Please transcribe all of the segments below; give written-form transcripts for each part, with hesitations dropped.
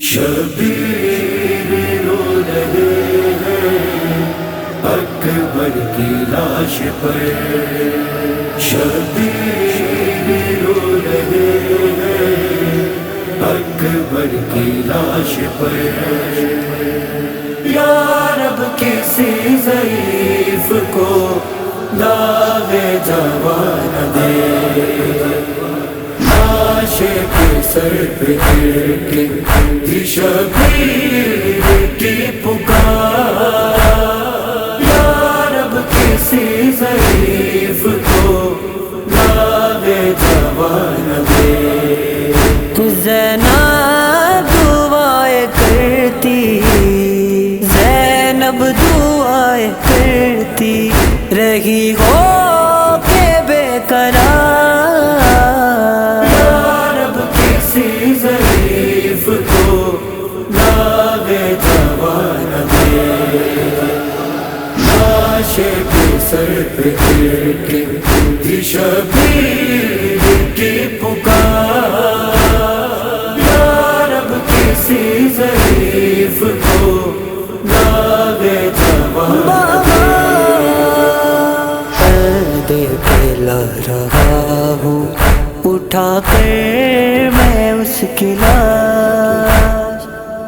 شبیر رو رہے ہیں اکبر کی لاش پر، شبیر رو رہے ہیں اکبر کی لاش پر۔ یا رب کسی ضعیف کو داغ جوان دے، لاش کے سر پہ گر کے شبیر کی پکار۔ یا رب کسی ضعیف کو داغ جوان دے۔ زینب دعائیں کرتی، زینب دعائیں کرتی رہی ہو کہ بے قرار۔ یا رب کسی ضعیف کو داغ جوان دے، لاش کے سر پہ گر کے شبیر کی پکار۔ یا رب کسی ضعیف کو داغ جوان پردے پہ لا رہا ہوں اٹھا کر میں اس کی لاش،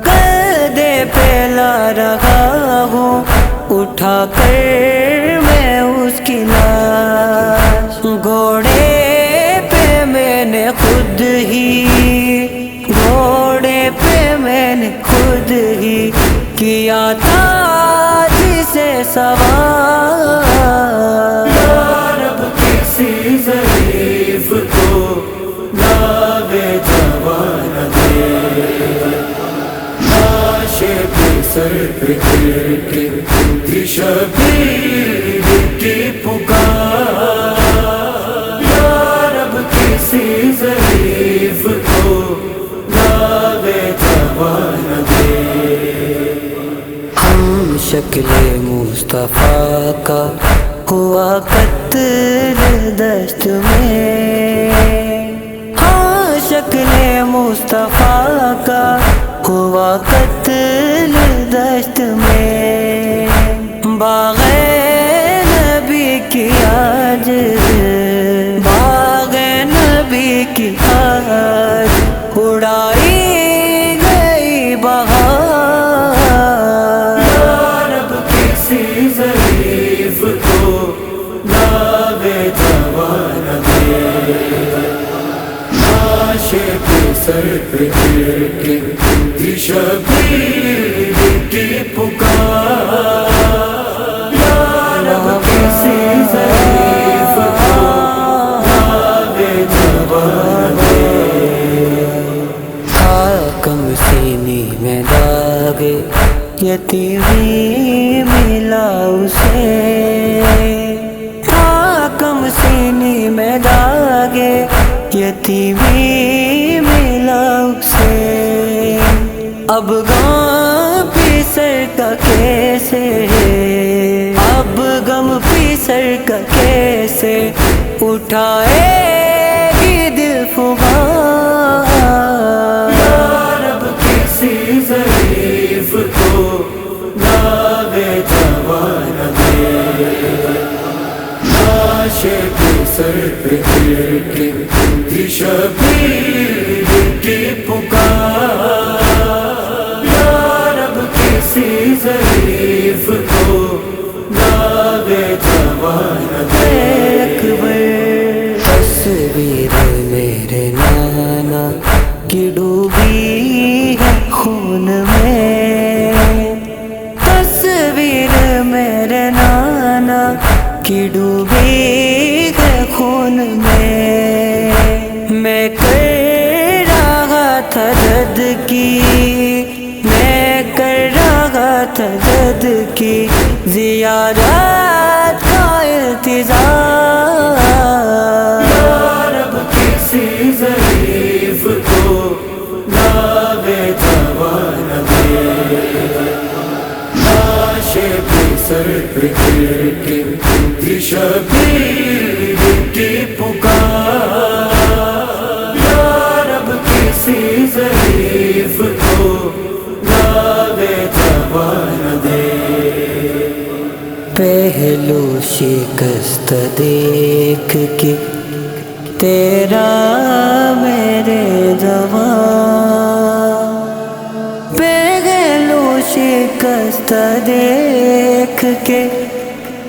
پردے پہ لا رہا ہوں اٹھا کر میں اس کی لاش۔ گھوڑے پہ میں نے خود ہی، گھوڑے پہ میں نے خود ہی کیا تھا جسے سوار۔ یا رب کسی ضعیف کو داغ جوان دے، لاش کے سر پہ گر کے شبیر کی پکار۔ یا رب کسی ضعیف کو داغ جوان دے۔ ہم شکل مصطفیٰ کا ہوا قتل دشت میں، ہاں شکل مصطفیٰ کا ہوا قتل دشت میں۔ باغ نبی کی آج، باغ نبی کی آج اڑائی گئی بہار۔ یا رب کسی ضعیف کو داغ جوان دے، لاش کے سر پہ گر کے شبیر کی پکار۔ یا رب کسی ضعیف کو داغ جوان دے۔ حاکم سینے میں داغ یتیمی ملا اسے، حاکم سینے میں داغ یتیمی ملا اسے۔ اب غم پیسر کا کیسے، اب غم پیسر کا کیسے اٹھائے گی دل فغان۔ یا رب کسی ضعیف کو داغ جوان دے، لاش کے سر پہ گر کے شبیر کی پکار۔ یا رب کسی ضعیف کو داغ جوان دے۔ تصویر میرے نانا کی ڈوبی ہے خون میں، تصویر میرے نانا کی ڈوبی ہے خون میں۔ میں کر رہا تھا جد کی، میں کر رہا تھا جد کی زیارت کا التزام۔ یا رب کسی ضعیف کو داغ جوان دے، لاش کے سر پہ گر کے شبیر کی پکار۔ یا رب کسی ضعیف کو ناوے جوان دے پہلو شکست دیکھ کے تیرا میرے جوان، پہلو شکست دیکھ کے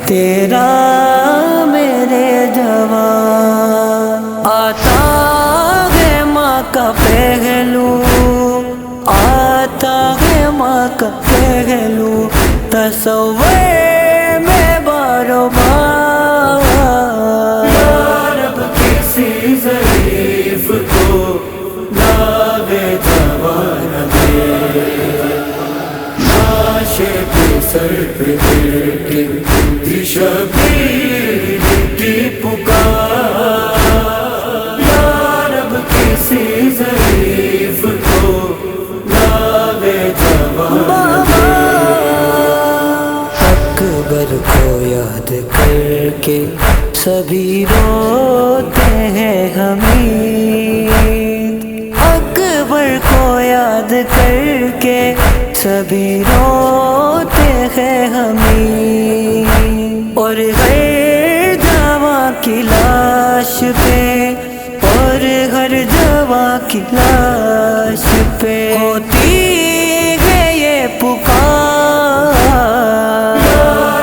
تیرا میرے جوان، آتا ہے ماں کا پہلو، آتا ہے ماں کا پہلو، تصور میں بارو بار، رب کسی ضعیف کو ناوے جوان دے، ناشے پہ سر پہ گر کے تھی شبیر کی پکار، یا رب کسی ضعیف کو ناوے جوان دے، اکبر کو یاد کر کے سبھی روتے ہیں حمید، اکبر کو یاد کر کے سبھی روتے ہیں حمید، اور ہر جواں کی لاش پہ، اور ہر جواں کی لاش پہ ہوتی ہے یہ پکار،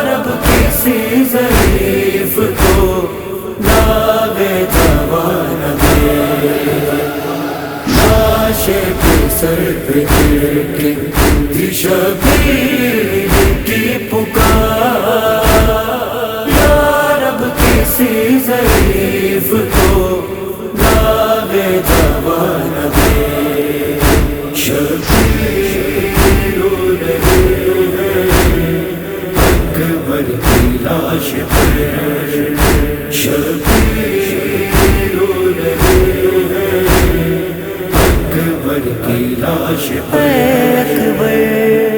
رب کسی ضعیف کو ناوے جوان دے، ناشے پہ سر پہ گر کے تھی شبیر کی پکار، یا رب کسی ضعیف کو ناوے جوان دے، شبیر رہے اکبر کی لاش پر، شبیر رہے اکبر کی لاش پر، اکبر